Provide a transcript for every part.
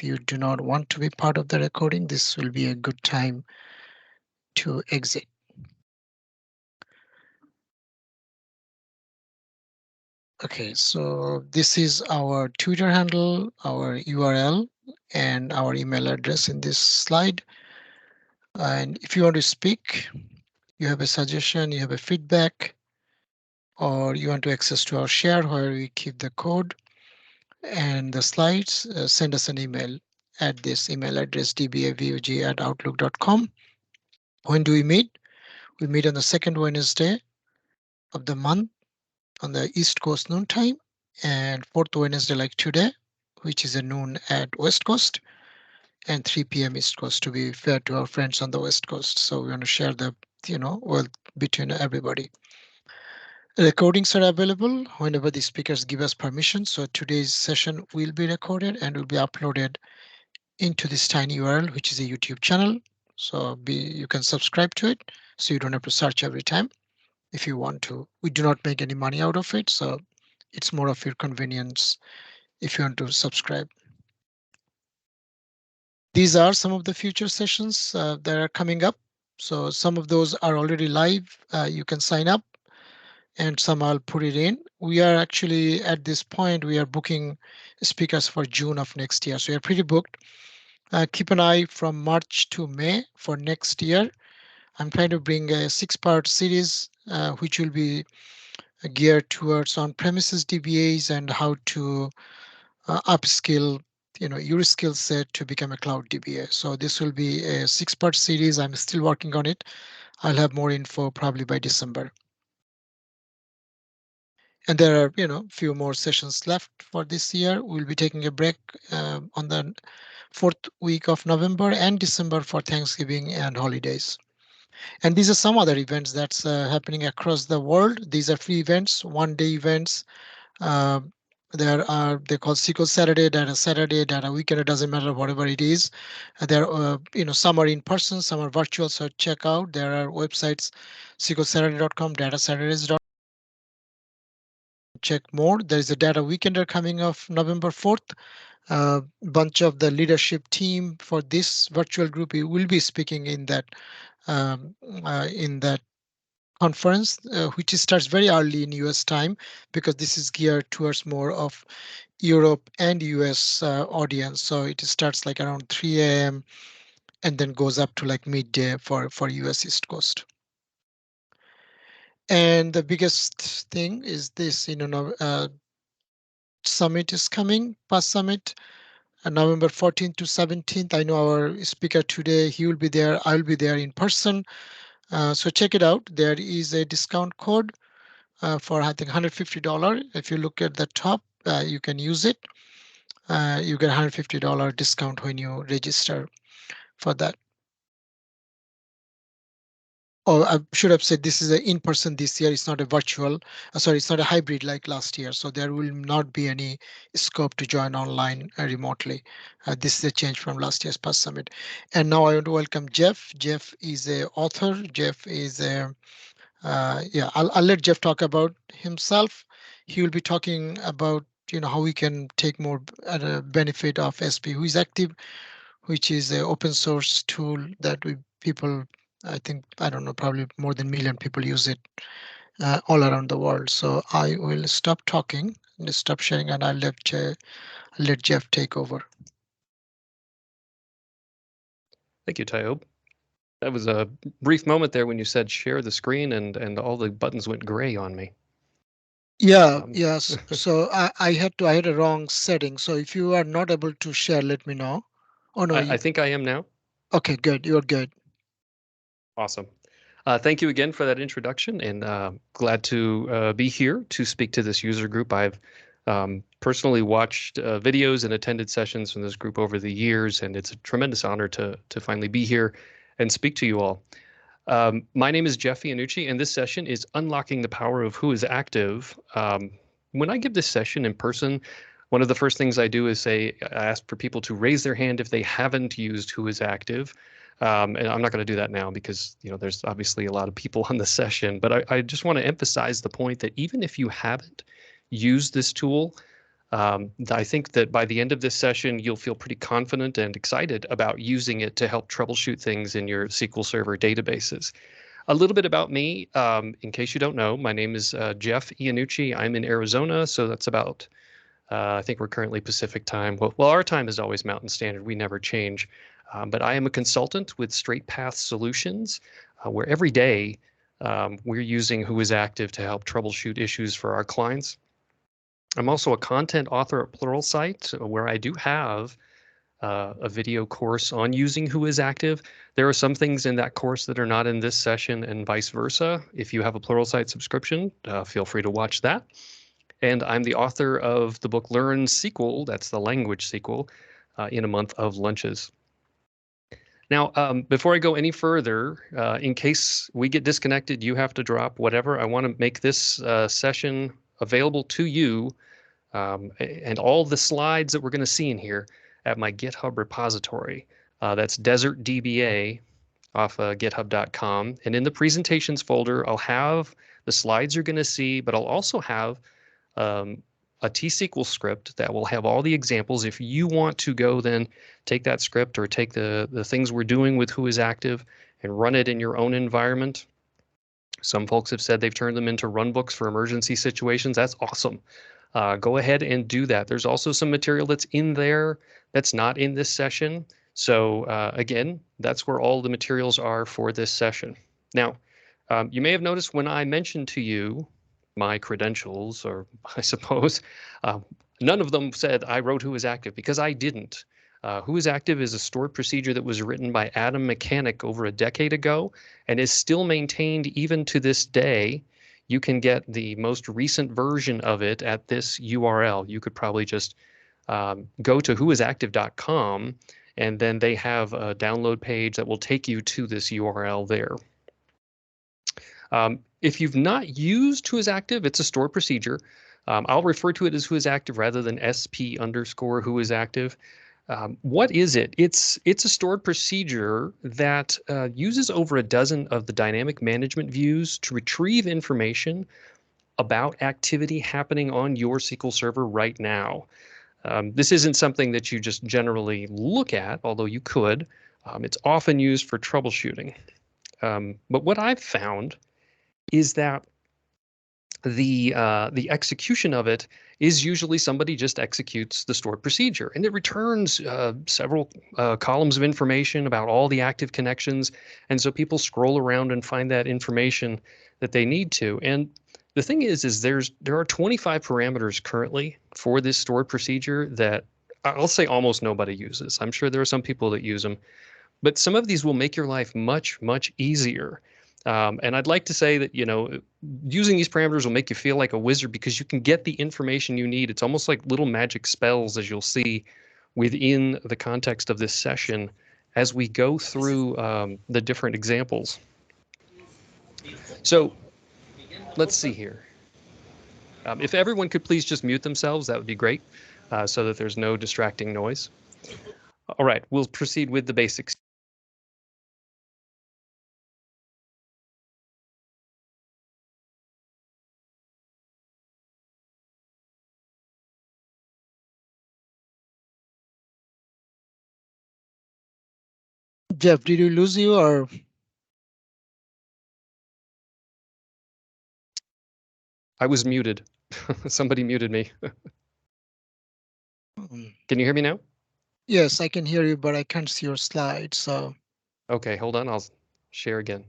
you do not want to be part of the recording, this will be a good time to exit. Okay, so this is our Twitter handle, our URL, and our email address in this slide. And if you want to speak, you have a suggestion, you have a feedback, or you want to access to our share where we keep the code and the slides, send us an email at this email address, dba-vug@outlook.com. When do we meet? We meet on the second Wednesday of the month on the East Coast noon time, and fourth Wednesday like today, which is a noon at West Coast, and 3 p.m. East Coast, to be fair to our friends on the West Coast. So we want to share the wealth between everybody. Recordings are available whenever the speakers give us permission. So today's session will be recorded and will be uploaded into this tiny URL, which is a YouTube channel. So you can subscribe to it, so you don't have to search every time if you want to. We do not make any money out of it, so it's more of your convenience if you want to subscribe. These are some of the future sessions that are coming up. So some of those are already live. You can sign up, and some I'll put it in. We are actually at this point, we are booking speakers for June of next year. So we are pretty booked. Keep an eye from March to May for next year. I'm trying to bring a 6-part series, which will be geared towards on-premises DBAs and how to upskill your skill set to become a cloud DBA. So this will be a 6-part series. I'm still working on it. I'll have more info probably by December. And there are few more sessions left for this year. We'll be taking a break on the 4th week of November and December for Thanksgiving and holidays. And these are some other events that's happening across the world. These are free events, 1-day events. They're called SQL Saturday, Data Weekend. It doesn't matter, whatever it is. There are some are in person, some are virtual. So check out. There are websites, SQLSaturday.com, DataSaturdays.com. Check more. There is a Data Weekender coming off November 4th. Bunch of the leadership team for this virtual group will be speaking in that conference, which starts very early in US time, because this is geared towards more of Europe and US audience. So it starts like around 3 a.m. and then goes up to like midday for US East Coast. And the biggest thing is this, summit is coming, PAS Summit, November 14th to 17th. I know our speaker today, he will be there. I'll be there in person. So check it out. There is a discount code for I think $150. If you look at the top, you can use it. You get $150 discount when you register for that. Oh, I should have said this is an in-person this year. It's not a virtual. Sorry, it's not a hybrid like last year. So there will not be any scope to join online remotely. This is a change from last year's PAS Summit. And now I want to welcome Jeff. Jeff is an author. Jeff is a I'll let Jeff talk about himself. He will be talking about how we can take more benefit of WhoIsActive, which is an open source tool that people, I think, I don't know, probably more than 1 million people use it all around the world. So I will stop talking and stop sharing, and I'll let Jeff take over. Thank you, Tayob. That was a brief moment there when you said share the screen, and all the buttons went gray on me. Yeah, yes. So I had a wrong setting. So if you are not able to share, let me know. Oh no, I think I am now. Okay, good. You're good. Awesome. Thank you again for that introduction, and glad to be here to speak to this user group. I've personally watched videos and attended sessions from this group over the years, and it's a tremendous honor to finally be here and speak to you all. My name is Jeff Iannucci, and this session is Unlocking the Power of WhoIsActive. When I give this session in person, one of the first things I do is I ask for people to raise their hand if they haven't used WhoIsActive. And I'm not going to do that now because there's obviously a lot of people on the session, but I just want to emphasize the point that even if you haven't used this tool, I think that by the end of this session, you'll feel pretty confident and excited about using it to help troubleshoot things in your SQL Server databases. A little bit about me, in case you don't know, my name is Jeff Iannucci. I'm in Arizona, so that's about, I think we're currently Pacific time. Well, our time is always Mountain Standard. We never change. But I am a consultant with Straight Path Solutions, where every day we're using WhoIsActive to help troubleshoot issues for our clients. I'm also a content author at Pluralsight, where I do have a video course on using WhoIsActive. There are some things in that course that are not in this session and vice versa. If you have a Pluralsight subscription, feel free to watch that. And I'm the author of the book Learn SQL, that's the language SQL, in a month of lunches. Now, before I go any further, in case we get disconnected, you have to drop whatever, I want to make this session available to you and all the slides that we're going to see in here at my GitHub repository. That's Desert DBA off github.com. And in the presentations folder, I'll have the slides you're going to see, but I'll also have a T-SQL script that will have all the examples. If you want to go then take that script or take the things we're doing with WhoIsActive and run it in your own environment. Some folks have said they've turned them into runbooks for emergency situations. That's awesome. Go ahead and do that. There's also some material that's in there that's not in this session. So again, that's where all the materials are for this session. Now, you may have noticed when I mentioned to you my credentials, or I suppose, none of them said I wrote WhoIsActive, because I didn't. WhoIsActive is a stored procedure that was written by Adam Mechanic over a decade ago and is still maintained even to this day. You can get the most recent version of it at this URL. You could probably just go to whoisactive.com, and then they have a download page that will take you to this URL there. If you've not used WhoIsActive, it's a stored procedure. I'll refer to it as WhoIsActive rather than SP_WhoIsActive. What is it? It's a stored procedure that uses over a dozen of the dynamic management views to retrieve information about activity happening on your SQL Server right now. This isn't something that you just generally look at, although you could. It's often used for troubleshooting. But what I've found is that the execution of it is usually somebody just executes the stored procedure, and it returns several columns of information about all the active connections. And so people scroll around and find that information that they need to. And the thing is there are 25 parameters currently for this stored procedure that I'll say almost nobody uses. I'm sure there are some people that use them, but some of these will make your life much, much easier. And I'd like to say that, you know, using these parameters will make you feel like a wizard because you can get the information you need. It's almost like little magic spells, as you'll see within the context of this session as we go through the different examples. So let's see here. If everyone could please just mute themselves, that would be great, so that there's no distracting noise. All right, we'll proceed with the basics. Jeff, did we lose you or? I was muted. Somebody muted me. Can you hear me now? Yes, I can hear you, but I can't see your slide. So. Okay, hold on. I'll share again.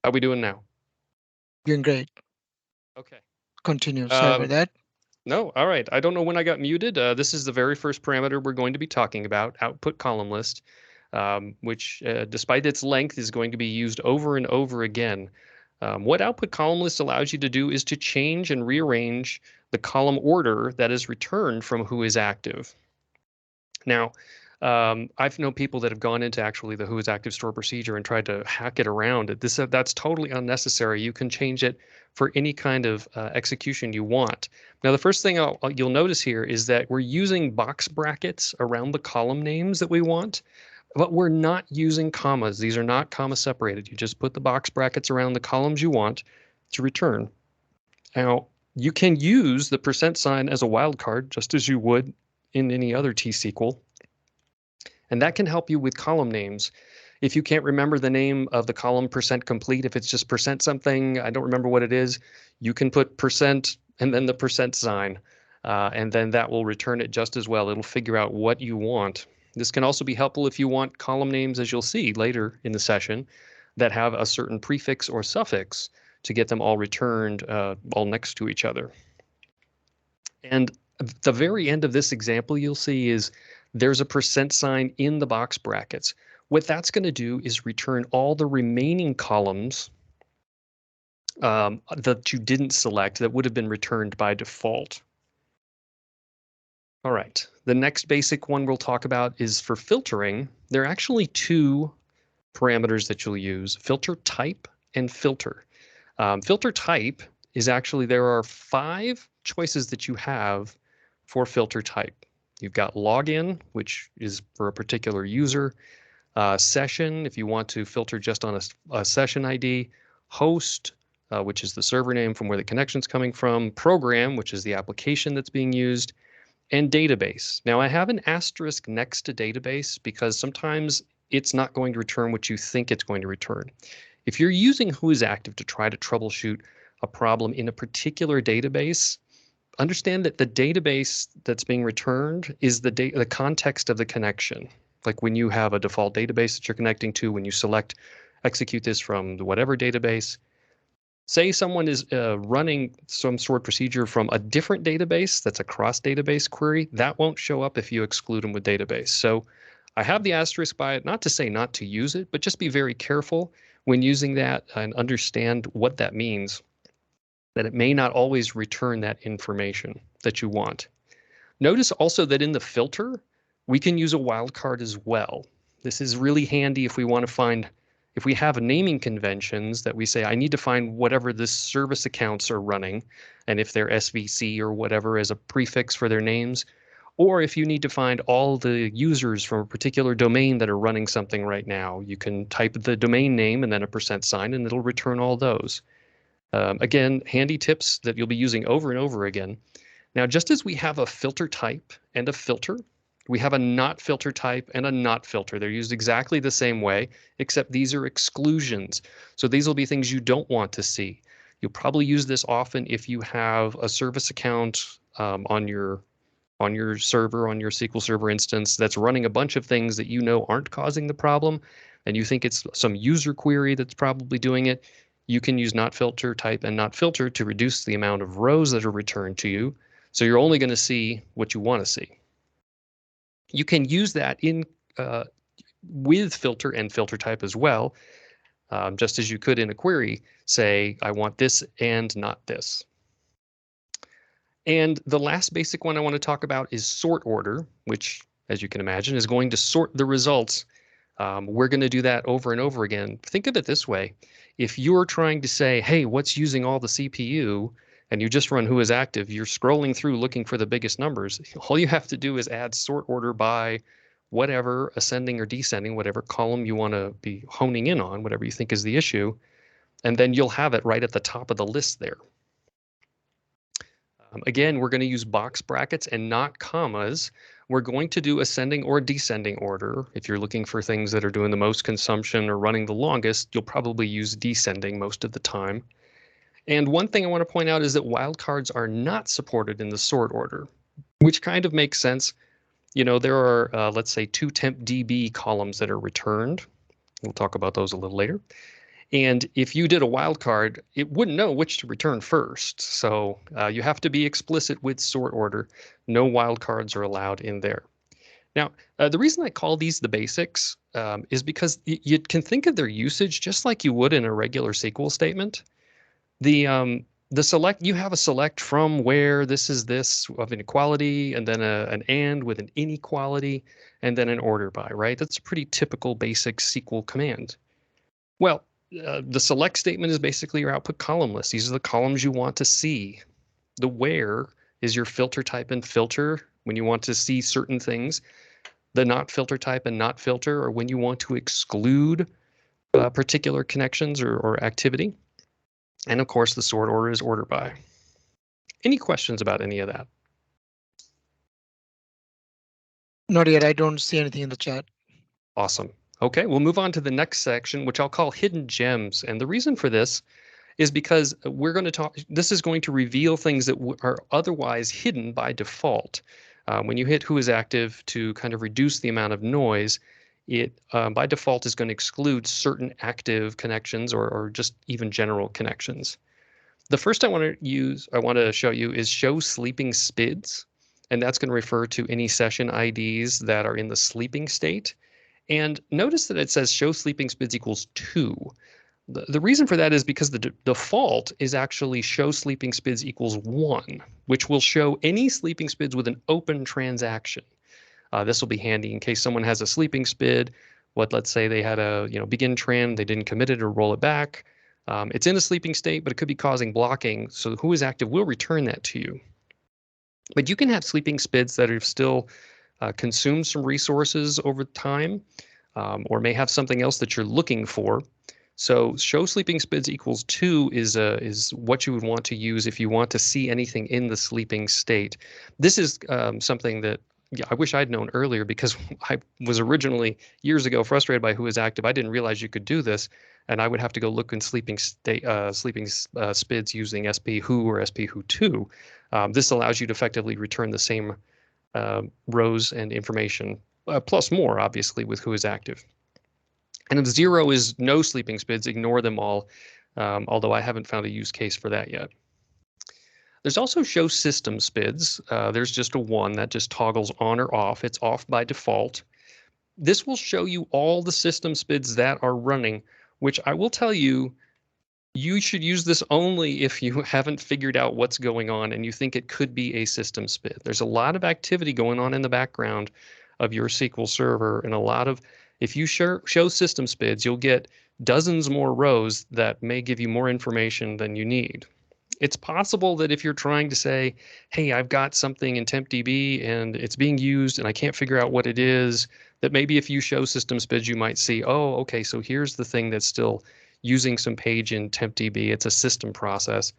How are we doing now? Doing great. Okay. Continue. Sorry about that. No, all right. I don't know when I got muted. This is the very first parameter we're going to be talking about, output column list, which despite its length is going to be used over and over again. What output column list allows you to do is to change and rearrange the column order that is returned from WhoIsActive. Now, I've known people that have gone into actually the WhoIsActive store procedure and tried to hack it around it. That's totally unnecessary. You can change it for any kind of execution you want. Now, the first thing you'll notice here is that we're using box brackets around the column names that we want. but we're not using commas. These are not comma separated. You just put the box brackets around the columns you want to return. Now, you can use the percent sign as a wildcard, just as you would in any other T-SQL. And that can help you with column names. If you can't remember the name of the column percent complete, if it's just percent something, I don't remember what it is, you can put percent and then the percent sign, and then that will return it just as well. It'll figure out what you want. This can also be helpful if you want column names, as you'll see later in the session, that have a certain prefix or suffix to get them all returned all next to each other. And the very end of this example you'll see is there's a percent sign in the box brackets. What that's going to do is return all the remaining columns that you didn't select that would have been returned by default. All right, the next basic one we'll talk about is for filtering. There are actually two parameters that you'll use, filter type and filter. Filter type is actually, there are 5 choices that you have for filter type. You've got login, which is for a particular user, session, if you want to filter just on a session ID, host, which is the server name from where the connection's coming from, program, which is the application that's being used, and database. Now I have an asterisk next to database because sometimes it's not going to return what you think it's going to return. If you're using WhoIsActive to try to troubleshoot a problem in a particular database, understand that the database that's being returned is the context of the connection. Like when you have a default database that you're connecting to, when you select execute this from whatever database, say someone is running some sort of procedure from a different database that's a cross-database query, that won't show up if you exclude them with database. So I have the asterisk by it, not to say not to use it, but just be very careful when using that and understand what that means, that it may not always return that information that you want. Notice also that in the filter, we can use a wildcard as well. This is really handy if we want to find, if we have naming conventions that we say, I need to find whatever the service accounts are running, and if they're SVC or whatever as a prefix for their names, or if you need to find all the users from a particular domain that are running something right now, you can type the domain name and then a percent sign, and it'll return all those. Again, handy tips that you'll be using over and over again. Now, just as we have a filter type and a filter, we have a not filter type and a not filter. They're used exactly the same way, except these are exclusions. So these will be things you don't want to see. You'll probably use this often if you have a service account on your server, on your SQL Server instance that's running a bunch of things that you know aren't causing the problem, and you think it's some user query that's probably doing it. You can use not filter type and not filter to reduce the amount of rows that are returned to you. So you're only going to see what you want to see. You can use that in with filter and filter type as well, just as you could in a query, say, I want this and not this. And the last basic one I want to talk about is sort order, which, as you can imagine, is going to sort the results. We're going to do that over and over again. Think of it this way. If you're trying to say, hey, what's using all the CPU, and you just run WhoIsActive, you're scrolling through looking for the biggest numbers. All you have to do is add sort order by whatever, ascending or descending, whatever column you want to be honing in on, whatever you think is the issue, and then you'll have it right at the top of the list there. Again, we're going to use box brackets and not commas. We're going to do ascending or descending order. If you're looking for things that are doing the most consumption or running the longest, you'll probably use descending most of the time. And one thing I want to point out is that wildcards are not supported in the sort order, which kind of makes sense. You know, there are, let's say, 2 temp DB columns that are returned. We'll talk about those a little later. And if you did a wildcard, it wouldn't know which to return first. So you have to be explicit with sort order. No wildcards are allowed in there. Now, the reason I call these the basics is because you can think of their usage just like you would in a regular SQL statement. The select, you have a select from where this is this of inequality, and then an and with an inequality, and then an order by, right? That's a pretty typical basic SQL command. Well, the select statement is basically your output column list. These are the columns you want to see. The where is your filter type and filter when you want to see certain things. the not filter type and not filter, or when you want to exclude particular connections or activity. And of course, the sort order is order by. Any questions about any of that? Not yet. I don't see anything in the chat. Awesome. Okay, we'll move on to the next section, which I'll call hidden gems. And the reason for this is because we're going to talk, this is going to reveal things that are otherwise hidden by default. When you hit WhoIsActive to kind of reduce the amount of noise, it by default is going to exclude certain active connections or just even general connections. The first I want to show you is show sleeping SPIDs, and that's going to refer to any session IDs that are in the sleeping state. And notice that it says show sleeping SPIDs equals 2. The reason for that is because the default is actually show sleeping SPIDs equals 1, which will show any sleeping SPIDs with an open transaction. This will be handy in case someone has a sleeping SPID. Let's say they had a begin trend, they didn't commit it or roll it back. It's in a sleeping state, but it could be causing blocking. So WhoIsActive will return that to you. But you can have sleeping SPIDs that are still consumed some resources over time, or may have something else that you're looking for. So show sleeping SPIDs equals 2 is what you would want to use if you want to see anything in the sleeping state. This is something that I wish I'd known earlier, because I was originally years ago frustrated by WhoIsActive. I didn't realize you could do this, and I would have to go look in sleeping SPIDs using SP-Who or SP-Who2. This allows you to effectively return the same rows and information, plus more, obviously, with WhoIsActive. And if 0 is no sleeping SPIDs, ignore them all, although I haven't found a use case for that yet. There's also show system SPIDs. There's just a 1 that just toggles on or off. It's off by default. This will show you all the system SPIDs that are running, which I will tell you, you should use this only if you haven't figured out what's going on and you think it could be a system SPID. There's a lot of activity going on in the background of your SQL Server, and a lot of, if you show system SPIDs, you'll get dozens more rows that may give you more information than you need. It's possible that if you're trying to say, hey, I've got something in TempDB and it's being used and I can't figure out what it is, that maybe if you show system SPIDs, you might see, oh, okay, so here's the thing that's still using some page in TempDB. It's a system process.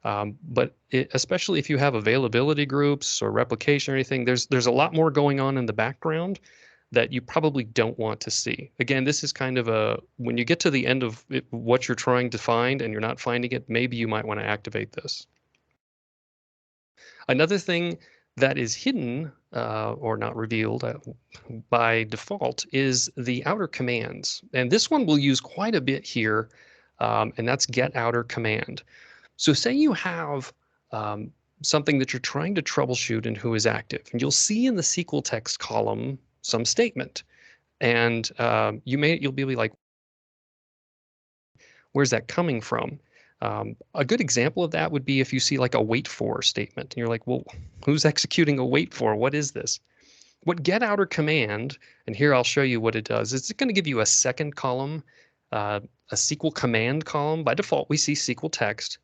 But especially if you have availability groups or replication or anything, there's a lot more going on in the background that you probably don't want to see. Again, this is kind of when you get to the end of what you're trying to find and you're not finding it, maybe you might want to activate this. Another thing that is hidden or not revealed by default is the outer commands. And this one we'll use quite a bit here, and that's get outer command. So say you have something that you're trying to troubleshoot in WhoIsActive, and you'll see in the SQL text column some statement, and you'll be like, where's that coming from? A good example of that would be if you see like a wait for statement, and you're like, well, who's executing a wait for? What is this? What get outer command, and here I'll show you what it does, is it's going to give you a second column, a SQL command column. By default, we see SQL text.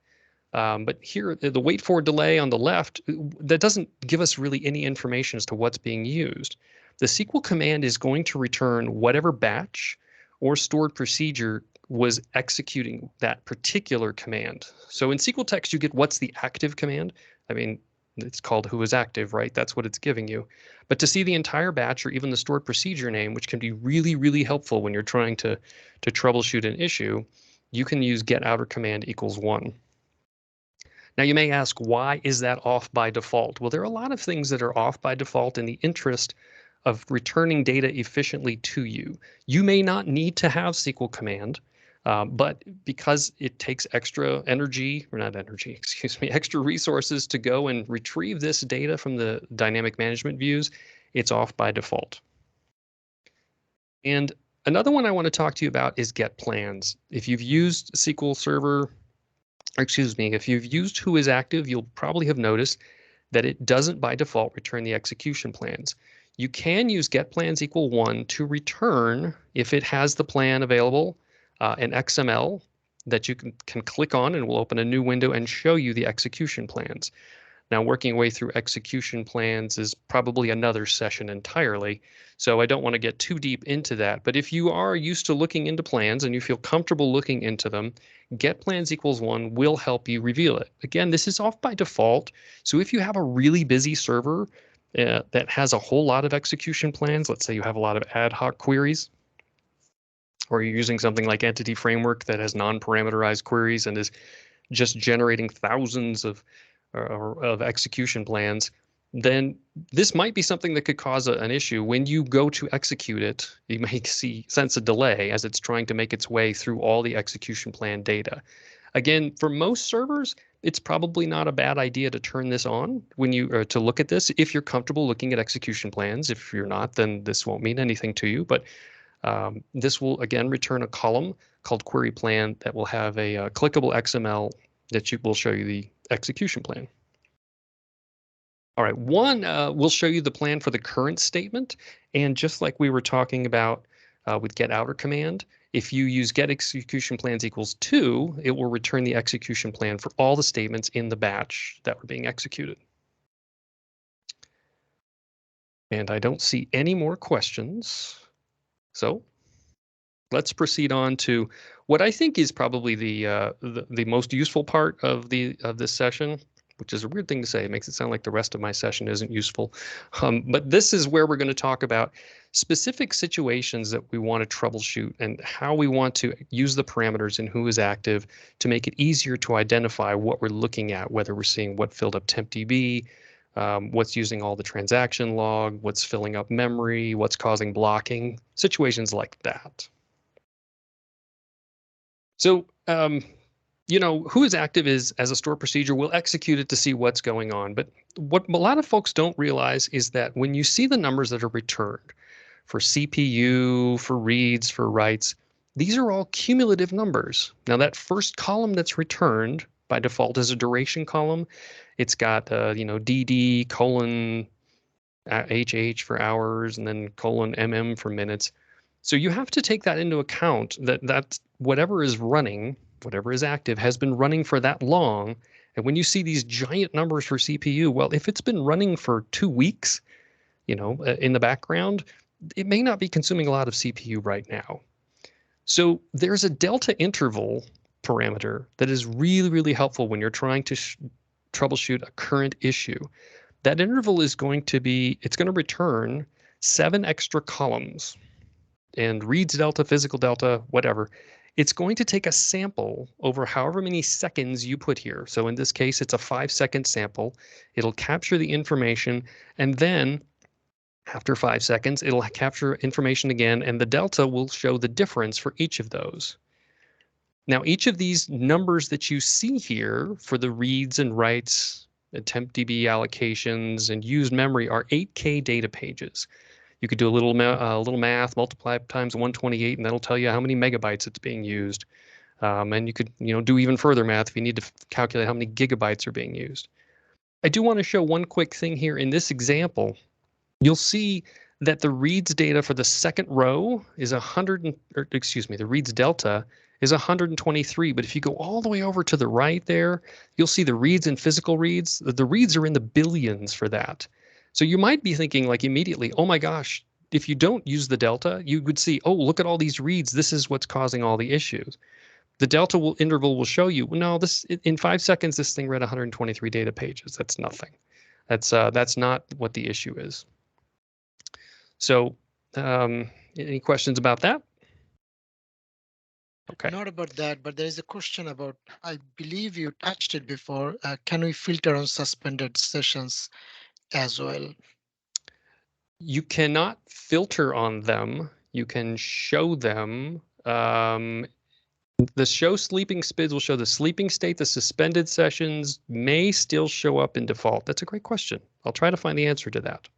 But here, the wait for delay on the left, that doesn't give us really any information as to what's being used. The SQL command is going to return whatever batch or stored procedure was executing that particular command. So in SQL text, you get what's the active command. I mean, it's called WhoIsActive, right? That's what it's giving you. But to see the entire batch or even the stored procedure name, which can be really, really helpful when you're trying to troubleshoot an issue, you can use get outer command equals 1. Now you may ask, why is that off by default? Well, there are a lot of things that are off by default in the interest of returning data efficiently to you. You may not need to have SQL command, but because it takes extra energy, or not energy, excuse me, extra resources to go and retrieve this data from the dynamic management views, it's off by default. And another one I want to talk to you about is get plans. If you've used SQL Server, if you've used WhoIsActive, you'll probably have noticed that it doesn't by default return the execution plans. You can use get plans equal 1 to return, if it has the plan available, an XML that you can click on and will open a new window and show you the execution plans. Now, working way through execution plans is probably another session entirely, so I don't want to get too deep into that. But if you are used to looking into plans and you feel comfortable looking into them, get plans equals 1 will help you reveal it. Again, this is off by default, so if you have a really busy server that has a whole lot of execution plans, let's say you have a lot of ad hoc queries, or you're using something like Entity Framework that has non-parameterized queries and is just generating thousands of execution plans, then this might be something that could cause an issue. When you go to execute it, you may sense a delay as it's trying to make its way through all the execution plan data. Again, for most servers, it's probably not a bad idea to turn this on when you to look at this if you're comfortable looking at execution plans. If you're not, then this won't mean anything to you. But this will again return a column called query plan that will have a clickable XML that will show you the execution plan. All right, one will show you the plan for the current statement. And just like we were talking about with get outer command, if you use get execution plans equals 2, it will return the execution plan for all the statements in the batch that were being executed. And I don't see any more questions. So let's proceed on to what I think is probably the most useful part of this session, which is a weird thing to say. It makes it sound like the rest of my session isn't useful. But this is where we're going to talk about specific situations that we want to troubleshoot and how we want to use the parameters in WhoIsActive to make it easier to identify what we're looking at, whether we're seeing what filled up tempdb, what's using all the transaction log, what's filling up memory, what's causing blocking, situations like that. So, WhoIsActive is, as a store procedure, we'll execute it to see what's going on. But what a lot of folks don't realize is that when you see the numbers that are returned for CPU, for reads, for writes, these are all cumulative numbers. Now, that first column that's returned by default is a duration column. It's got, DD colon HH for hours and then colon MM for minutes. So you have to take that into account that whatever is running, whatever is active, has been running for that long. And when you see these giant numbers for CPU, well, if it's been running for 2 weeks, in the background, it may not be consuming a lot of CPU right now. So there's a delta interval parameter that is really, really helpful when you're trying to troubleshoot a current issue. That interval is going to return 7 extra columns. And reads delta, physical delta, whatever, it's going to take a sample over however many seconds you put here. So in this case, it's a 5-second sample. It'll capture the information, and then after 5 seconds, it'll capture information again, and the delta will show the difference for each of those. Now, each of these numbers that you see here for the reads and writes, tempdb allocations, and used memory are 8K data pages. You could do a little math, multiply times 128, and that'll tell you how many megabytes it's being used. And you could, do even further math if you need to calculate how many gigabytes are being used. I do want to show one quick thing here. In this example, you'll see that the reads data for the second row is the reads delta is 123. But if you go all the way over to the right there, you'll see the reads and physical reads. The reads are in the billions for that. So you might be thinking like immediately, oh my gosh, if you don't use the delta, you would see, oh, look at all these reads. This is what's causing all the issues. The delta interval will show you, no, in 5 seconds, this thing read 123 data pages. That's nothing. That's not what the issue is. So any questions about that? Okay. Not about that, but there is a question about, I believe you touched it before. Can we filter on suspended sessions as well? You cannot filter on them. You can show them. The show sleeping SPIDs will show the sleeping state. The suspended sessions may still show up in default. That's a great question. I'll try to find the answer to that.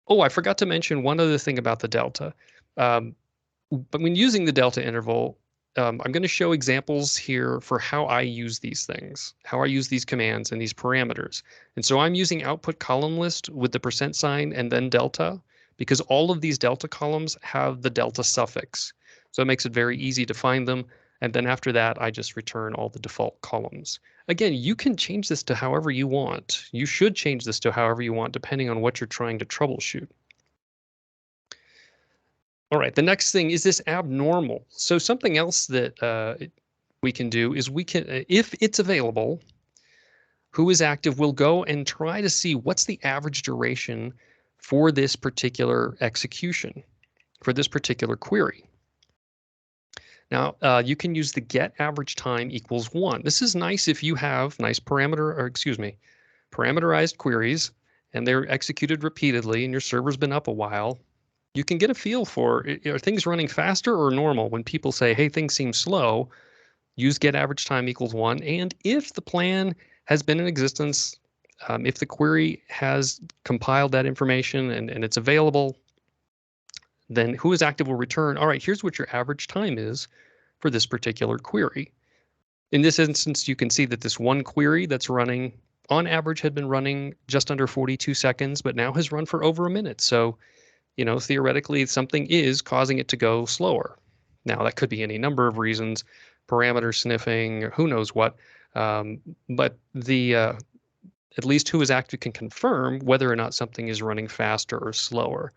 Oh, I forgot to mention one other thing about the delta. But when using the delta interval, I'm going to show examples here for how I use these things, how I use these commands and these parameters. And so I'm using output column list with the % and then delta, because all of these delta columns have the delta suffix. So it makes it very easy to find them. And then after that, I just return all the default columns. Again, you can change this to however you want. You should change this to however you want, depending on what you're trying to troubleshoot. All right, the next thing is this abnormal. So something else that we can do is we can, if it's available, WhoIsActive will go and try to see what's the average duration for this particular execution, for this particular query. Now, you can use the get average time equals 1. This is nice if you have nice parameterized queries and they're executed repeatedly and your server's been up a while. You can get a feel for, are things running faster or normal? When people say, hey, things seem slow, use get average time equals 1. And if the plan has been in existence, if the query has compiled that information and it's available, then WhoIsActive will return, all right, here's what your average time is for this particular query. In this instance, you can see that this one query that's running on average had been running just under 42 seconds, but now has run for over a minute. So, you know, theoretically, something is causing it to go slower. Now, that could be any number of reasons, parameter sniffing, who knows what. But at least WhoIsActive can confirm whether or not something is running faster or slower.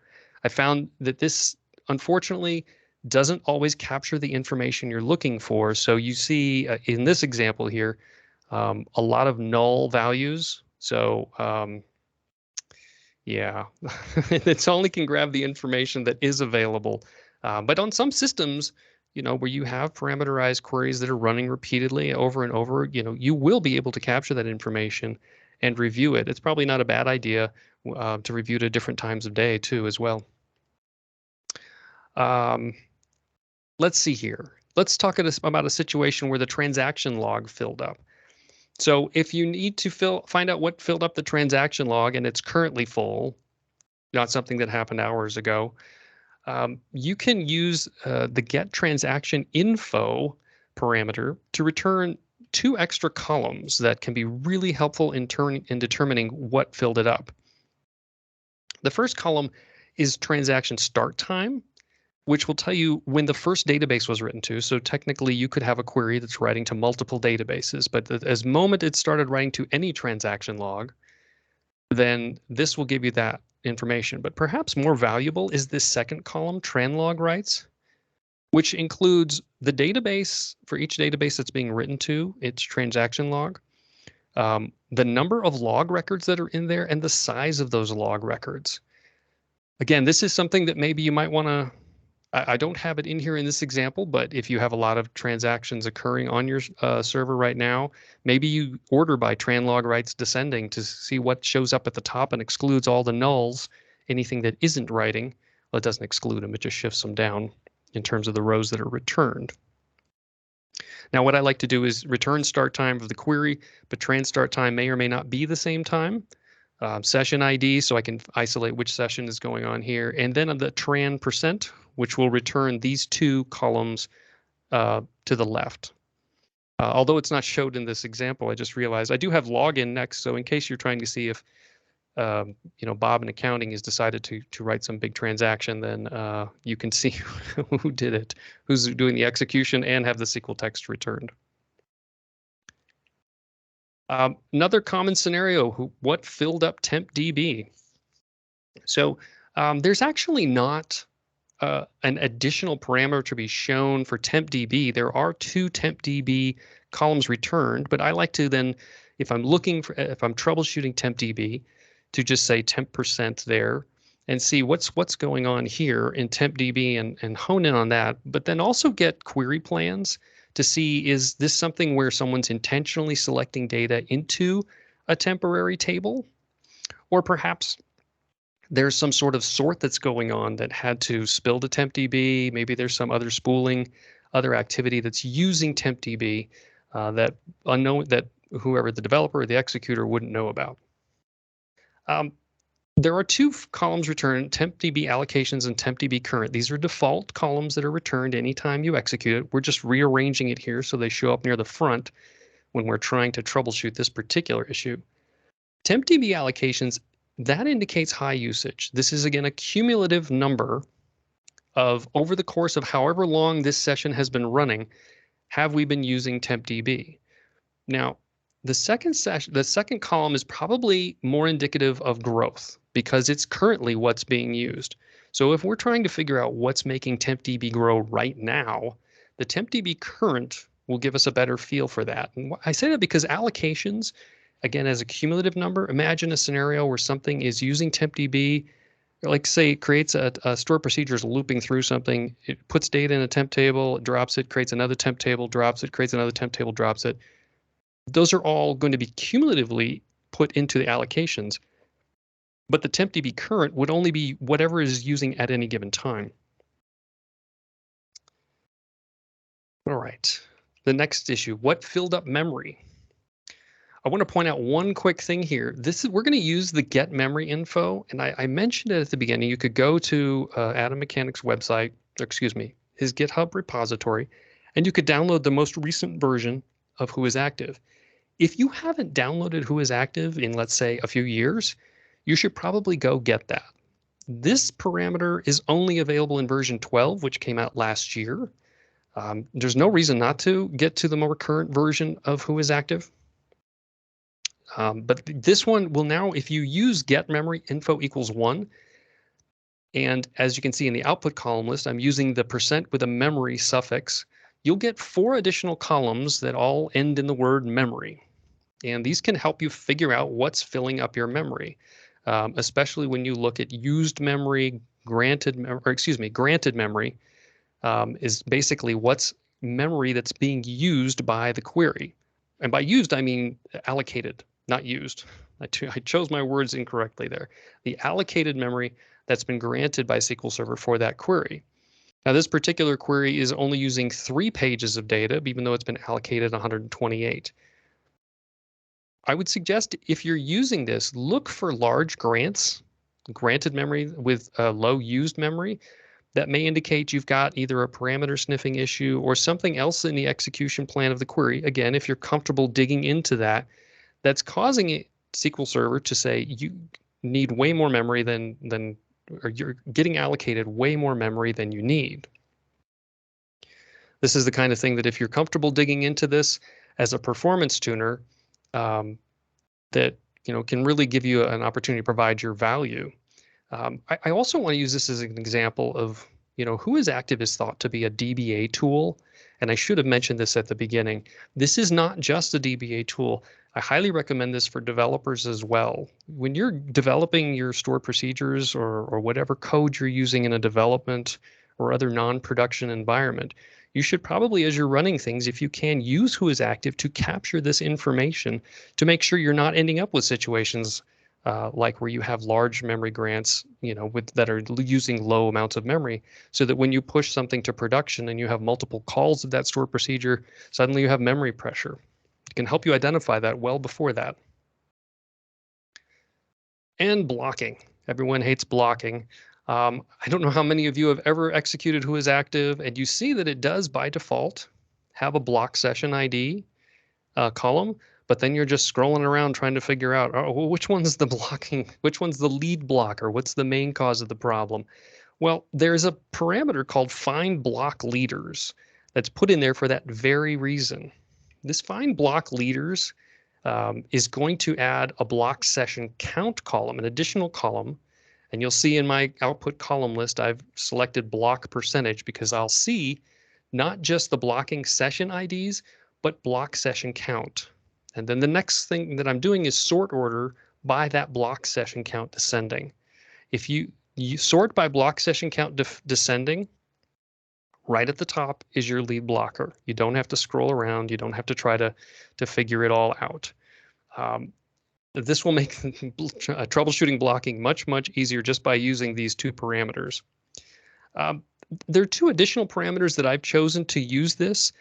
I found that this, unfortunately, doesn't always capture the information you're looking for. So you see in this example here, a lot of null values. So yeah, it only can grab the information that is available. But on some systems, you know, where you have parameterized queries that are running repeatedly over and over, you know, you will be able to capture that information and review it. It's probably not a bad idea to review it at different times of day too, as well. Let's see here. Let's talk about a situation where the transaction log filled up. So if you need to find out what filled up the transaction log and it's currently full, not something that happened hours ago, you can use the get transaction info parameter to return 2 extra columns that can be really helpful in determining what filled it up. The first column is transaction start time, which will tell you when the first database was written to. So technically you could have a query that's writing to multiple databases, but as moment it started writing to any transaction log, then this will give you that information. But perhaps more valuable is this second column, tran log writes, which includes the database for each database that's being written to, its transaction log, the number of log records that are in there, and the size of those log records. Again, this is something that maybe you might want to, I don't have it in here in this example, but if you have a lot of transactions occurring on your server right now, maybe you order by tran log writes descending to see what shows up at the top and excludes all the nulls, anything that isn't writing. Well, it doesn't exclude them, it just shifts them down in terms of the rows that are returned. Now, what I like to do is return start time of the query, but tran start time may or may not be the same time. Session ID, so I can isolate which session is going on here, and then the tran percent, which will return these 2 columns to the left. Although it's not showed in this example, I just realized I do have login next, so in case you're trying to see if you know, Bob in accounting has decided to write some big transaction, then you can see who did it, who's doing the execution, and have the SQL text returned. Another common scenario, what filled up tempDB? So there's actually not an additional parameter to be shown for tempDB. There are 2 tempDB columns returned, but I like to then, if I'm troubleshooting tempDB, to just say temp% there and see what's going on here in tempDB and hone in on that, but then also get query plans to see, is this something where someone's intentionally selecting data into a temporary table? Or perhaps there's some sort of sort that's going on that had to spill to tempDB. Maybe there's some other spooling, other activity that's using tempDB that whoever the developer or the executor wouldn't know about. There are 2 columns returned, tempDB allocations and tempDB current. These are default columns that are returned anytime you execute it. We're just rearranging it here so they show up near the front when we're trying to troubleshoot this particular issue. tempDB allocations, that indicates high usage. This is, again, a cumulative number of over the course of however long this session has been running, Have we been using tempdb? Now, the second column is probably more indicative of growth because it's currently what's being used. So if we're trying to figure out what's making tempdb grow right now, the tempdb current will give us a better feel for that. And I say that because allocations, again, as a cumulative number, imagine a scenario where something is using tempdb, like say it creates a stored procedures looping through something, it puts data in a temp table, it drops it, creates another temp table, drops it, creates another temp table, drops it. Those are all going to be cumulatively put into the allocations, but the tempdb current would only be whatever is using at any given time. All right, the next issue, what filled up memory? I want to point out one quick thing here. We're going to use the get memory info, and I mentioned it at the beginning. You could go to Atom Mechanics' website, or excuse me, his GitHub repository, and you could download the most recent version of WhoIsActive. If you haven't downloaded WhoIsActive in, let's say, a few years, you should probably go get that. This parameter is only available in version 12, which came out last year. There's no reason not to get to the more current version of WhoIsActive. But this one will now, if you use get memory info equals 1, and as you can see in the output column list, I'm using the % with a memory suffix, you'll get 4 additional columns that all end in the word memory. And these can help you figure out what's filling up your memory, especially when you look at used memory, granted memory is basically what's memory that's being used by the query. And by used, I mean allocated, not used. I chose my words incorrectly there. The allocated memory that's been granted by SQL Server for that query. Now, this particular query is only using 3 pages of data, even though it's been allocated 128. I would suggest if you're using this, look for large grants, granted memory with low used memory. That may indicate you've got either a parameter sniffing issue or something else in the execution plan of the query. Again, if you're comfortable digging into that, that's causing SQL Server to say you need way more memory than or you're getting allocated way more memory than you need. This is the kind of thing that if you're comfortable digging into this as a performance tuner, that can really give you an opportunity to provide your value. I also want to use this as an example of WhoIsActive is thought to be a DBA tool, and I should have mentioned this at the beginning. This is not just a DBA tool. I highly recommend this for developers as well. When you're developing your stored procedures or whatever code you're using in a development or other non-production environment, you should probably, as you're running things, if you can, use WhoIsActive to capture this information to make sure you're not ending up with situations like where you have large memory grants, that are using low amounts of memory, so that when you push something to production and you have multiple calls of that stored procedure, suddenly you have memory pressure. It can help you identify that well before that. And blocking. Everyone hates blocking. I don't know how many of you have ever executed WhoIsActive, and you see that it does by default have a block session ID column, but then you're just scrolling around trying to figure out, well, which one's the blocking, which one's the lead blocker, what's the main cause of the problem? Well, there's a parameter called find block leaders that's put in there for that very reason. This find block leaders is going to add a block session count column, an additional column. And you'll see in my output column list, I've selected block percentage because I'll see not just the blocking session IDs, but block session count. And then the next thing that I'm doing is sort order by that block session count descending. If you sort by block session count descending, right at the top is your lead blocker. You don't have to scroll around. You don't have to try to figure it all out. This will make troubleshooting blocking much, much easier just by using these 2 parameters. There are 2 additional parameters that I've chosen to use this,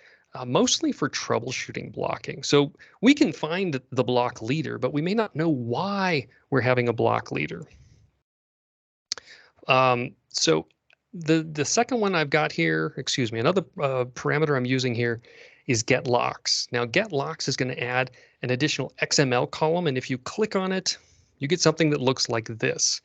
mostly for troubleshooting blocking. So we can find the block leader, but we may not know why we're having a block leader. So the second one I've got here, another parameter I'm using here is get locks. Now get locks is going to add an additional XML column, and if you click on it, you get something that looks like this.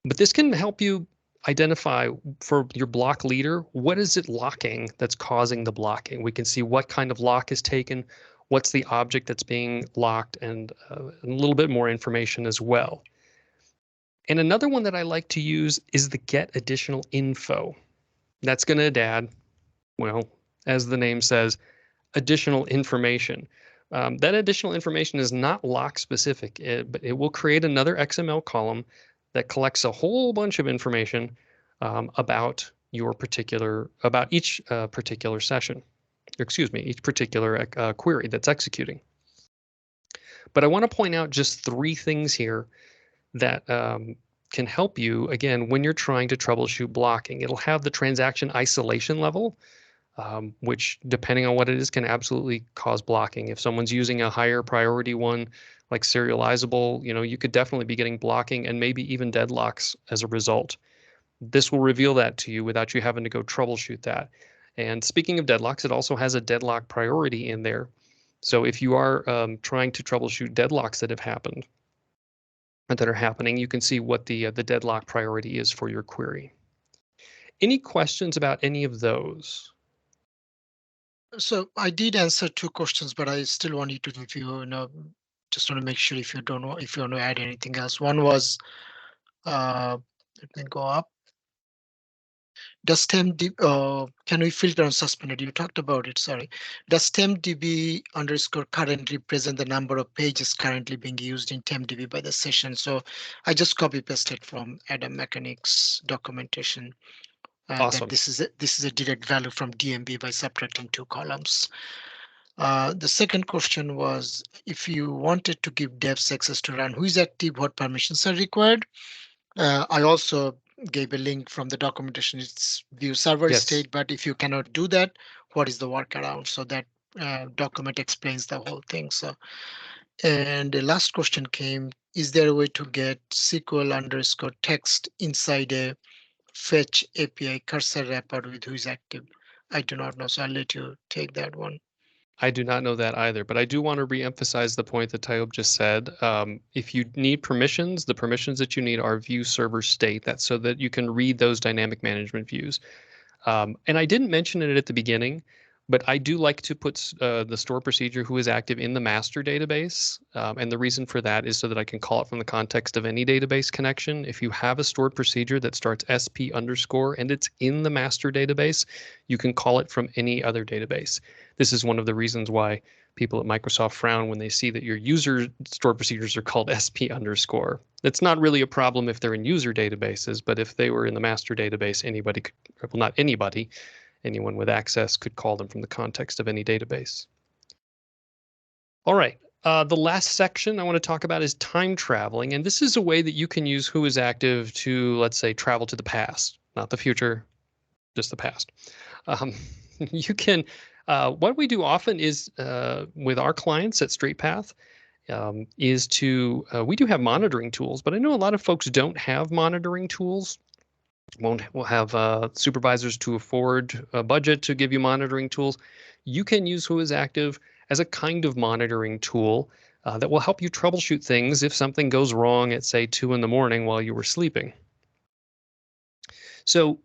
But this can help you identify for your block leader, what is it locking that's causing the blocking? We can see what kind of lock is taken, what's the object that's being locked, and a little bit more information as well. And another one that I like to use is the get additional info. That's going to add, well, as the name says, additional information. That additional information is not lock specific, but it will create another XML column that collects a whole bunch of information about each particular session, or excuse me, each particular query that's executing. But I want to point out just 3 things here that can help you, again, when you're trying to troubleshoot blocking. It'll have the transaction isolation level, which, depending on what it is, can absolutely cause blocking. If someone's using a higher priority one, like serializable, you could definitely be getting blocking and maybe even deadlocks as a result. This will reveal that to you without you having to go troubleshoot that. And speaking of deadlocks, it also has a deadlock priority in there. So if you are trying to troubleshoot deadlocks that have happened, that are happening, you can see what the deadlock priority is for your query. Any questions about any of those? So I did answer 2 questions, but I still want you to review, just want to make sure if you want to add anything else. One was, let me go up. Does can we filter on suspended? You talked about it, sorry. Does TempDB underscore current represent the number of pages currently being used in TempDB by the session? So I just copy pasted from Adam Mechanics documentation that Awesome. this is a direct value from DMB by subtracting 2 columns. The second question was, if you wanted to give devs access to run WhoIsActive, what permissions are required? I also gave a link from the documentation. It's view server Yes. state, but if you cannot do that, what is the workaround? So that document explains the whole thing. So, and the last question came, is there a way to get SQL underscore text inside a fetch API cursor wrapper with WhoIsActive? I do not know, so I'll let you take that one. I do not know that either, but I do want to reemphasize the point that Tayob just said. If you need permissions, the permissions that you need are view server state. That's so that you can read those dynamic management views. And I didn't mention it at the beginning, but I do like to put the store procedure WhoIsActive in the master database. And the reason for that is so that I can call it from the context of any database connection. If you have a stored procedure that starts SP underscore and it's in the master database, you can call it from any other database. This is one of the reasons why people at Microsoft frown when they see that your user stored procedures are called SP underscore. It's not really a problem if they're in user databases, but if they were in the master database, anybody could, well, not anybody, anyone with access could call them from the context of any database. All right. The last section I want to talk about is time traveling. And this is a way that you can use WhoIsActive to, let's say, travel to the past, not the future, just the past. You can, what we do often is with our clients at StraightPath is to, we do have monitoring tools, but I know a lot of folks don't have monitoring tools. We'll have supervisors to afford a budget to give you monitoring tools. You can use WhoIsActive as a kind of monitoring tool that will help you troubleshoot things if something goes wrong at, say, 2 in the morning while you were sleeping. So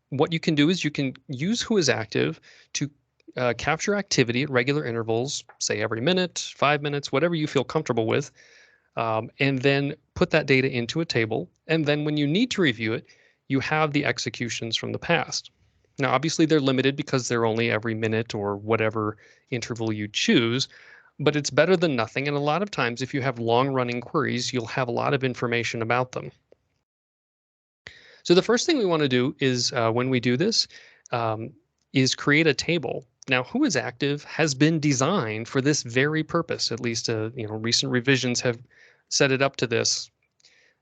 what you can do is you can use WhoIsActive to capture activity at regular intervals, say every minute, 5 minutes, whatever you feel comfortable with, and then put that data into a table. And then when you need to review it, you have the executions from the past. Now, obviously, they're limited because they're only every minute or whatever interval you choose, but it's better than nothing. And a lot of times, if you have long-running queries, you'll have a lot of information about them. So the first thing we want to do is, when we do this, is create a table. Now, WhoIsActive has been designed for this very purpose. At least, recent revisions have set it up to this.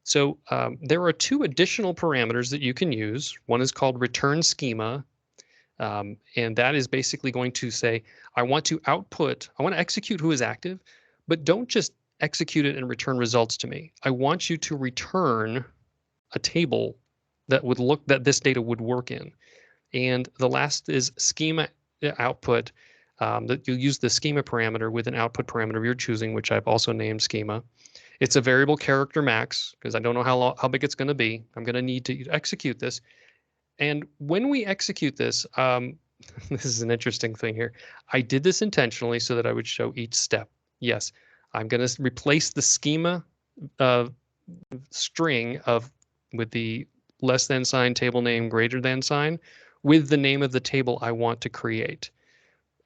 So there are 2 additional parameters that you can use. One is called return schema, and that is basically going to say, I want to execute WhoIsActive, but don't just execute it and return results to me. I want you to return a table that this data would work in. And the last is schema output, that you'll use the schema parameter with an output parameter of your choosing, which I've also named schema. It's a variable character max because I don't know how big it's going to be. I'm going to need to execute this. And when we execute this, this is an interesting thing here. I did this intentionally so that I would show each step. Yes, I'm going to replace the schema string with the less than sign, table name, greater than sign with the name of the table I want to create.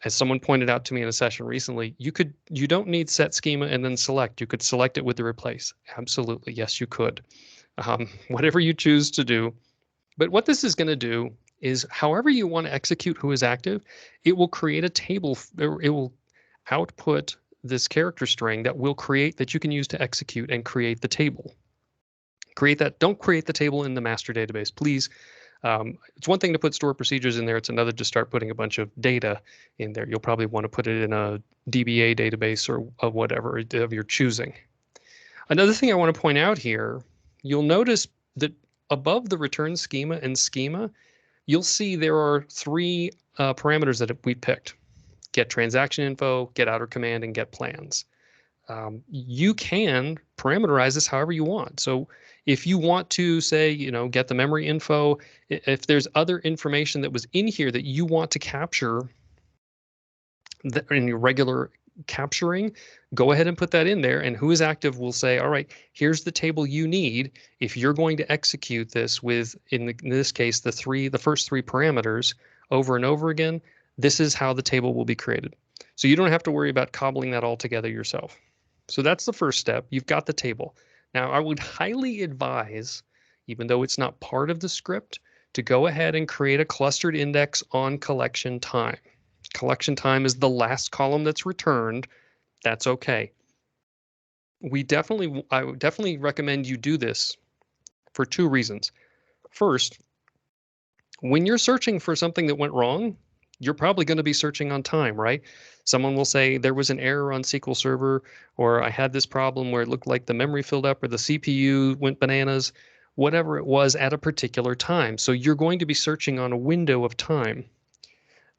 As someone pointed out to me in a session recently, you don't need set schema and then select. You could select it with the replace. Absolutely, yes, you could. Whatever you choose to do. But what this is going to do is however you want to execute WhoIsActive, it will create a table. It will output this character string that will create that you can use to execute and create the table. Create that. Don't create the table in the master database, please. It's one thing to put store procedures in there. It's another to start putting a bunch of data in there. You'll probably want to put it in a DBA database or whatever of your choosing. Another thing I want to point out here, you'll notice that above the return schema and schema, you'll see there are three parameters that we picked: get transaction info, get outer command, and get plans. You can parameterize this however you want. So if you want to say, get the memory info, if there's other information that was in here that you want to capture in your regular capturing, go ahead and put that in there. And WhoIsActive will say, all right, here's the table you need if you're going to execute this with, in this case, the first three parameters over and over again. This is how the table will be created. So you don't have to worry about cobbling that all together yourself. So that's the first step. You've got the table. Now, I would highly advise, even though it's not part of the script, to go ahead and create a clustered index on collection time. Collection time is the last column that's returned. That's okay. I would definitely recommend you do this for two reasons. First, when you're searching for something that went wrong, you're probably going to be searching on time, right? Someone will say there was an error on SQL Server, or I had this problem where it looked like the memory filled up or the CPU went bananas, whatever it was at a particular time. So you're going to be searching on a window of time.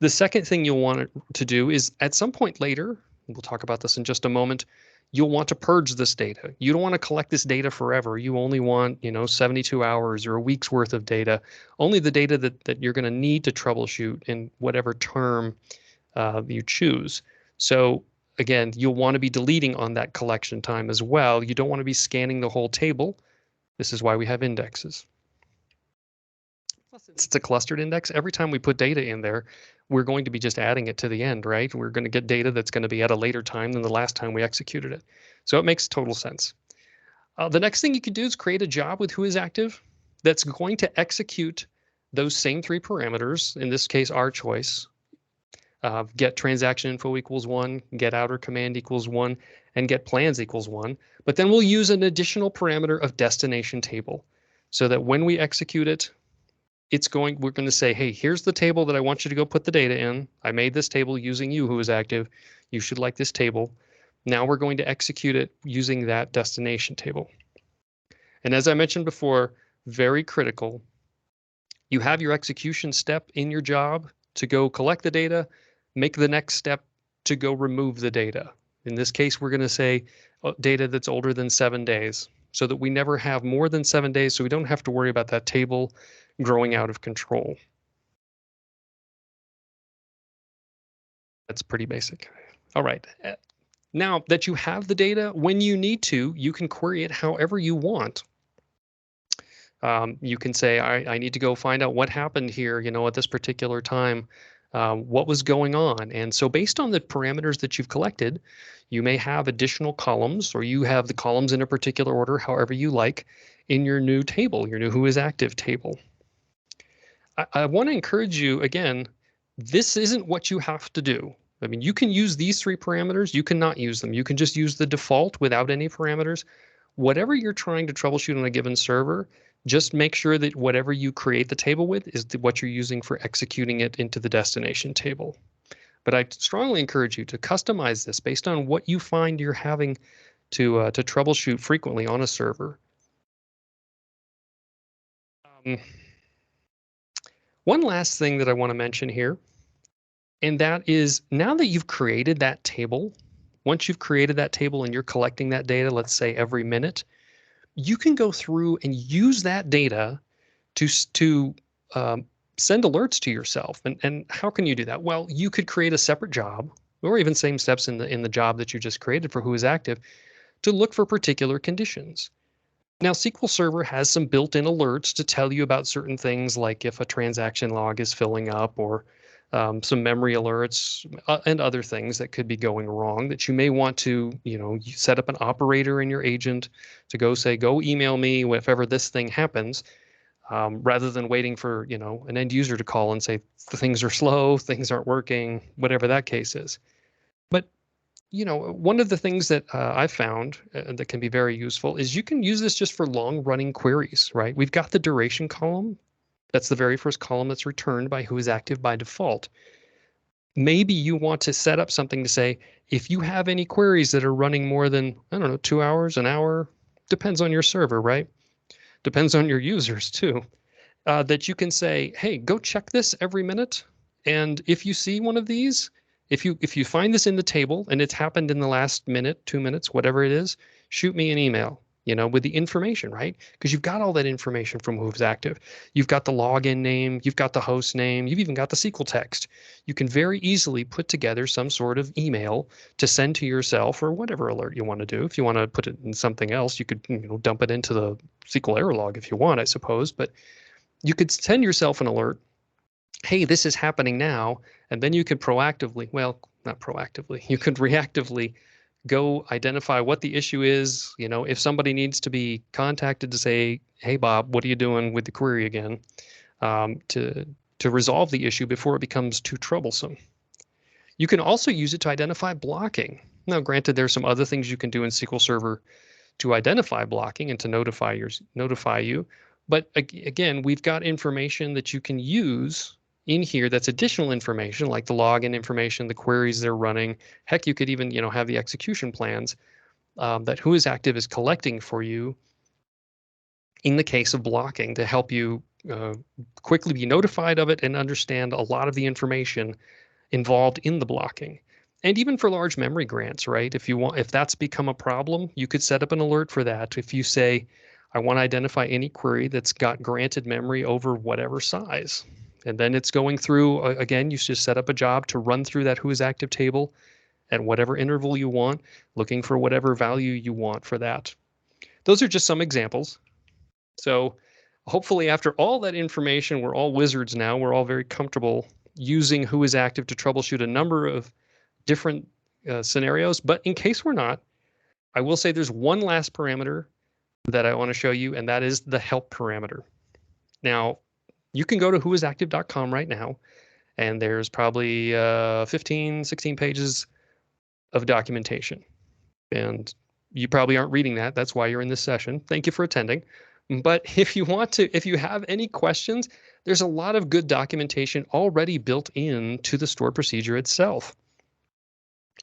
The second thing you'll want to do is at some point later, we'll talk about this in just a moment, you'll want to purge this data. You don't want to collect this data forever. You only want, 72 hours or a week's worth of data, only the data that you're going to need to troubleshoot in whatever term you choose. So again, you'll want to be deleting on that collection time as well. You don't want to be scanning the whole table. This is why we have indexes. Plus, it's a clustered index. Every time we put data in there, we're going to be just adding it to the end, right? We're going to get data that's going to be at a later time than the last time we executed it. So it makes total sense. The next thing you can do is create a job with WhoIsActive that's going to execute those same three parameters, in this case, our choice. Get transaction info equals 1, get outer command equals 1, and get plans equals 1. But then we'll use an additional parameter of destination table so that when we execute it, we're going to say, hey, here's the table that I want you to go put the data in. I made this table using you, WhoIsActive. You should like this table. Now we're going to execute it using that destination table. And as I mentioned before, very critical, you have your execution step in your job to go collect the data, make the next step to go remove the data. In this case, we're going to say data that's older than 7 days, so that we never have more than 7 days, so we don't have to worry about that table growing out of control. That's pretty basic. All right. Now that you have the data, when you need to, you can query it however you want. You can say, I need to go find out what happened here, at this particular time, what was going on. And so based on the parameters that you've collected, you may have additional columns, or you have the columns in a particular order, however you like, in your new table, your new WhoIsActive table. I want to encourage you, again, this isn't what you have to do. I mean, you can use these three parameters. You cannot use them. You can just use the default without any parameters. Whatever you're trying to troubleshoot on a given server, just make sure that whatever you create the table with is what you're using for executing it into the destination table. But I strongly encourage you to customize this based on what you find you're having to troubleshoot frequently on a server. One last thing that I want to mention here, and that is now that you've created that table, once you've created that table and you're collecting that data, let's say every minute, you can go through and use that data to send alerts to yourself. And how can you do that? Well, you could create a separate job, or even same steps in the job that you just created for WhoIsActive, to look for particular conditions. Now, SQL Server has some built-in alerts to tell you about certain things, like if a transaction log is filling up, or some memory alerts and other things that could be going wrong that you may want to, you set up an operator in your agent to go say, go email me whenever this thing happens, rather than waiting for, an end user to call and say things are slow, things aren't working, whatever that case is. But one of the things that I've found that can be very useful is you can use this just for long running queries, right? We've got the duration column. That's the very first column that's returned by WhoIsActive by default. Maybe you want to set up something to say, if you have any queries that are running more than, I don't know, 2 hours, an hour, depends on your server, right? Depends on your users too, that you can say, hey, go check this every minute. And if you see one of these, if you find this in the table and it's happened in the last minute, 2 minutes, whatever it is, shoot me an email, with the information, right? Because you've got all that information from WhoIsActive. You've got the login name, you've got the host name, you've even got the SQL text. You can very easily put together some sort of email to send to yourself, or whatever alert you want to do. If you want to put it in something else, you could, dump it into the SQL error log if you want, I suppose. But you could send yourself an alert, hey, this is happening now, and then you could proactively, well, not proactively, you could reactively go identify what the issue is. If somebody needs to be contacted to say, hey, Bob, what are you doing with the query again, to resolve the issue before it becomes too troublesome. You can also use it to identify blocking. Now, granted, there's some other things you can do in SQL Server to identify blocking and to notify you. But again, we've got information that you can use in here that's additional information, like the login information, the queries they're running. Heck, you could even have the execution plans that WhoIsActive is collecting for you in the case of blocking, to help you quickly be notified of it and understand a lot of the information involved in the blocking. And even for large memory grants, right? If that's become a problem, you could set up an alert for that. If you say, I want to identify any query that's got granted memory over whatever size, and then it's going through, again, you just set up a job to run through that WhoIsActive table at whatever interval you want, looking for whatever value you want for that. Those are just some examples. So hopefully after all that information, we're all wizards now. We're all very comfortable using WhoIsActive to troubleshoot a number of different scenarios. But in case we're not, I will say there's one last parameter that I want to show you, and that is the help parameter. Now, you can go to whoisactive.com right now, and there's probably 15, 16 pages of documentation. And you probably aren't reading that. That's why you're in this session. Thank you for attending. But if you have any questions, there's a lot of good documentation already built into the stored procedure itself.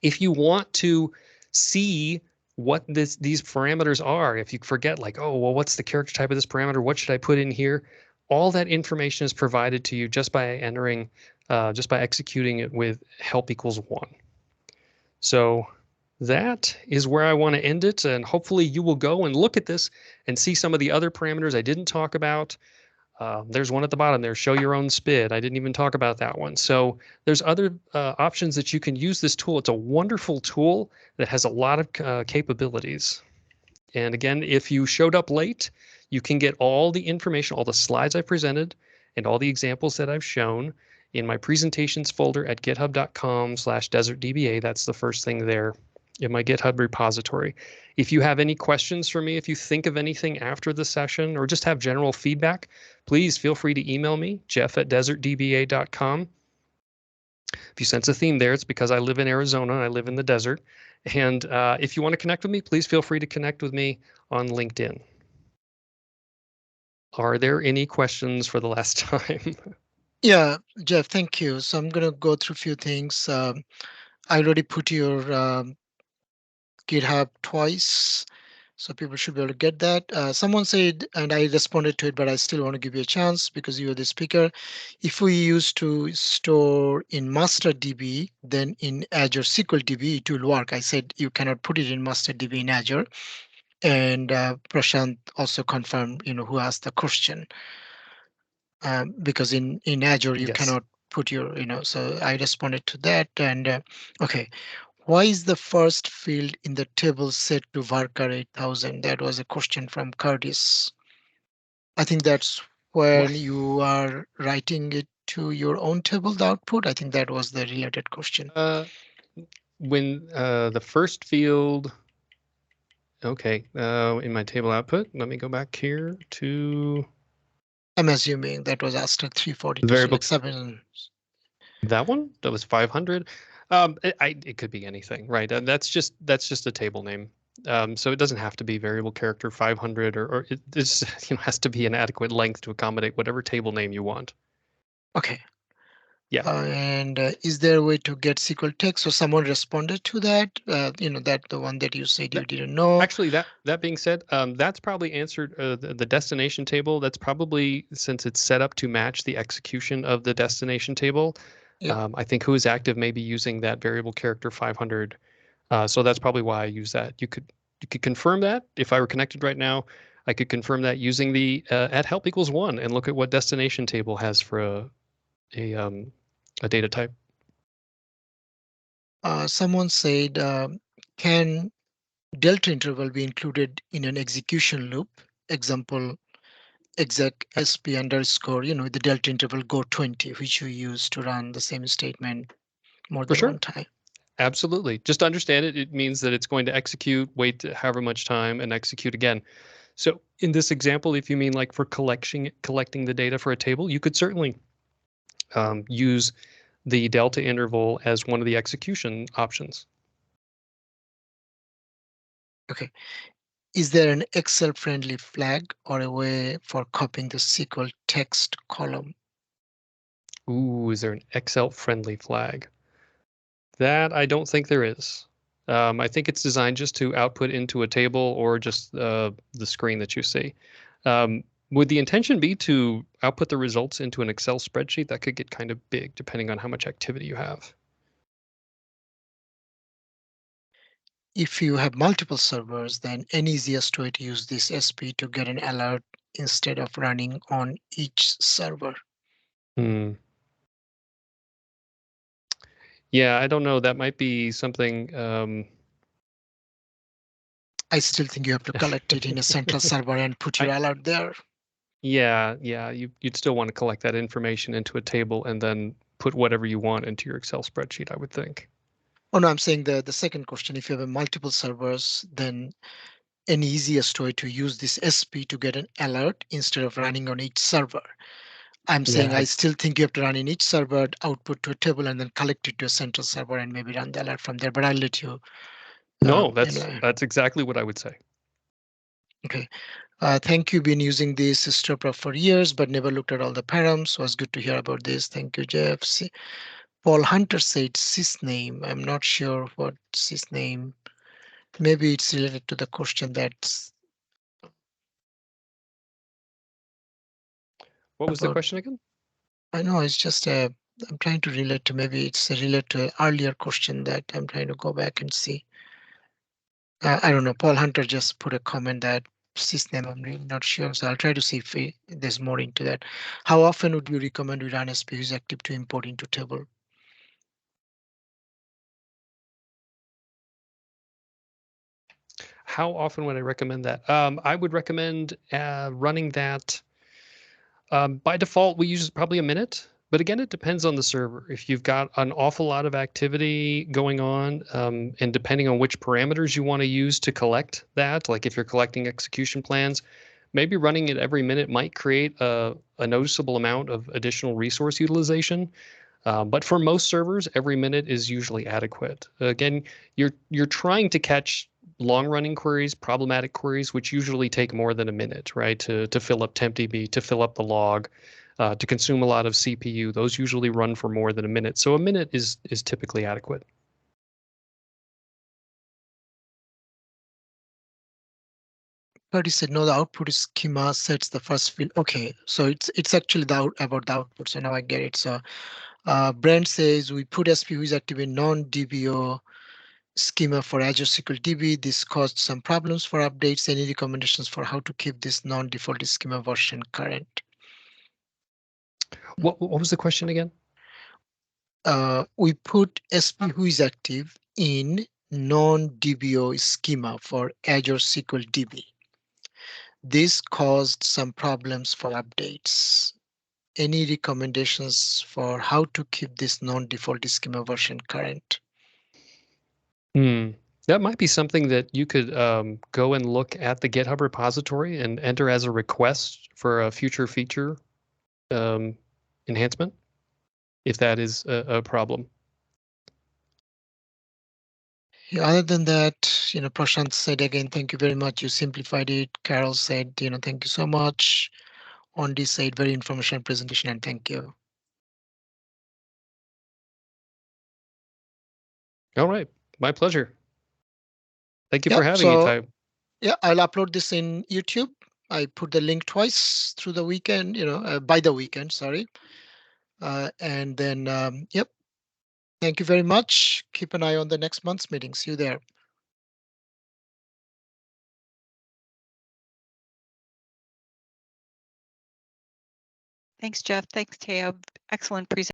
If you want to see what these parameters are, if you forget, like, oh, well, what's the character type of this parameter? What should I put in here? All that information is provided to you just by executing it with help equals 1. So that is where I want to end it. And hopefully you will go and look at this and see some of the other parameters I didn't talk about. There's one at the bottom there, show your own SPID. I didn't even talk about that one. So there's other options that you can use this tool. It's a wonderful tool that has a lot of capabilities. And again, if you showed up late, you can get all the information, all the slides I presented, and all the examples that I've shown in my presentations folder at github.com/desertdba. That's the first thing there in my GitHub repository. If you have any questions for me, if you think of anything after the session, or just have general feedback, please feel free to email me, jeff@desertdba.com. If you sense a theme there, it's because I live in Arizona and I live in the desert. And if you want to connect with me, please feel free to connect with me on LinkedIn. Are there any questions for the last time? Yeah, Jeff, thank you. So I'm going to go through a few things. I already put your GitHub twice. So people should be able to get that. Someone said, and I responded to it, but I still want to give you a chance because you are the speaker. If we used to store in master DB, then in Azure SQL DB, it will work. I said you cannot put it in master DB in Azure. And Prashant also confirmed, who asked the question, because in Azure you Yes. cannot put your, so I responded to that. And okay, why is the first field in the table set to varchar 8000? That was a question from Curtis. I think that's Well, when you are writing it to your own table, the output. I think that was the related question. uh, when the first field, okay, in my table output, let me go back here to I'm assuming that was after 342, the so like variable. seven. That one that was 500. It could be anything, right? That's just a table name. So it doesn't have to be variable character 500, or this has to be an adequate length to accommodate whatever table name you want. Okay. Yeah. And is there a way to get SQL text? So someone responded to that, that the one that you said you That, didn't know. actually, that being said, that's probably answered the destination table. That's probably, since it's set up to match the execution of the destination table. Yeah. I think WhoIsActive may be using that variable character 500. So that's probably why I use that. You could confirm that if I were connected right now. I could confirm that using the at help equals 1 and look at what destination table has for a data type. Someone said, can delta interval be included in an execution loop? Example, exec sp underscore, the delta interval go 20, which you use to run the same statement more For than sure. one time. Absolutely. Just understand it. It means that it's going to execute, wait however much time, and execute again. So in this example, if you mean like for collecting the data for a table, you could certainly use the delta interval as one of the execution options. Okay. Is there an Excel friendly flag or a way for copying the SQL text column? Ooh, is there an Excel friendly flag? That I don't think there is. I think it's designed just to output into a table or just the screen that you see. Would the intention be to output the results into an Excel spreadsheet? That could get kind of big depending on how much activity you have. If you have multiple servers, then an easiest way to use this SP to get an alert instead of running on each server. Hmm. Yeah, I don't know. That might be something. I still think you have to collect it in a central server and put your I alert there. yeah. You'd still want to collect that information into a table and then put whatever you want into your Excel spreadsheet, I would think. Oh no, I'm saying the second question, if you have multiple servers, then an easiest way to use this SP to get an alert instead of running on each server. I'm saying Yeah, I still think you have to run in each server, output to a table, and then collect it to a central server and maybe run the alert from there. But I'll let you. no, You that's know, that's exactly what I would say. okay. Thank you. Been using this Stripper for years, but never looked at all the params. So it's good to hear about this. Thank you, Jeff. Paul Hunter said sysname. I'm not sure what sysname. Maybe it's related to the question that's What was the about. question again? I know it's just a. I'm trying to relate to, maybe it's a relate to an earlier question that I'm trying to go back and see. I don't know. Paul Hunter just put a comment that sysname. I'm really not sure. So I'll try to see if there's more into that. How often would you recommend we run SP who's active to import into table? How often would I recommend that? I would recommend running that. By default, we use probably a minute, but again, it depends on the server. If you've got an awful lot of activity going on, and depending on which parameters you want to use to collect that, like if you're collecting execution plans, maybe running it every minute might create a noticeable amount of additional resource utilization. But for most servers, every minute is usually adequate. Again, you're trying to catch long-running queries, problematic queries, which usually take more than a minute, right? To fill up tempdb, to fill up the log, to consume a lot of CPU. Those usually run for more than a minute. So a minute is typically adequate. Curtis said, no, the output schema sets the first field. Okay, so it's actually about the output. So now I get it. So Brent says we put SP WhoIsActive in non-DBO schema for Azure SQL DB. This caused some problems for updates. Any recommendations for how to keep this non-default schema version current? What was the question again? We put SP WhoIsActive in non-DBO schema for Azure SQL DB. This caused some problems for updates. Any recommendations for how to keep this non-default schema version current? That might be something that you could go and look at the GitHub repository and enter as a request for a future feature enhancement, if that is a problem. Yeah, other than that, Prashant said again, thank you very much. You simplified it. Carol said, thank you so much. Ondi said, very informational presentation, and thank you. All right, my pleasure. Thank you Yeah, for having me, so Ty. yeah, I'll upload this in YouTube. I put the link twice through the weekend, by the weekend, sorry. And then, yep. Thank you very much. Keep an eye on the next month's meeting. See you there. Thanks, Jeff. Thanks, Teo. Excellent presentation.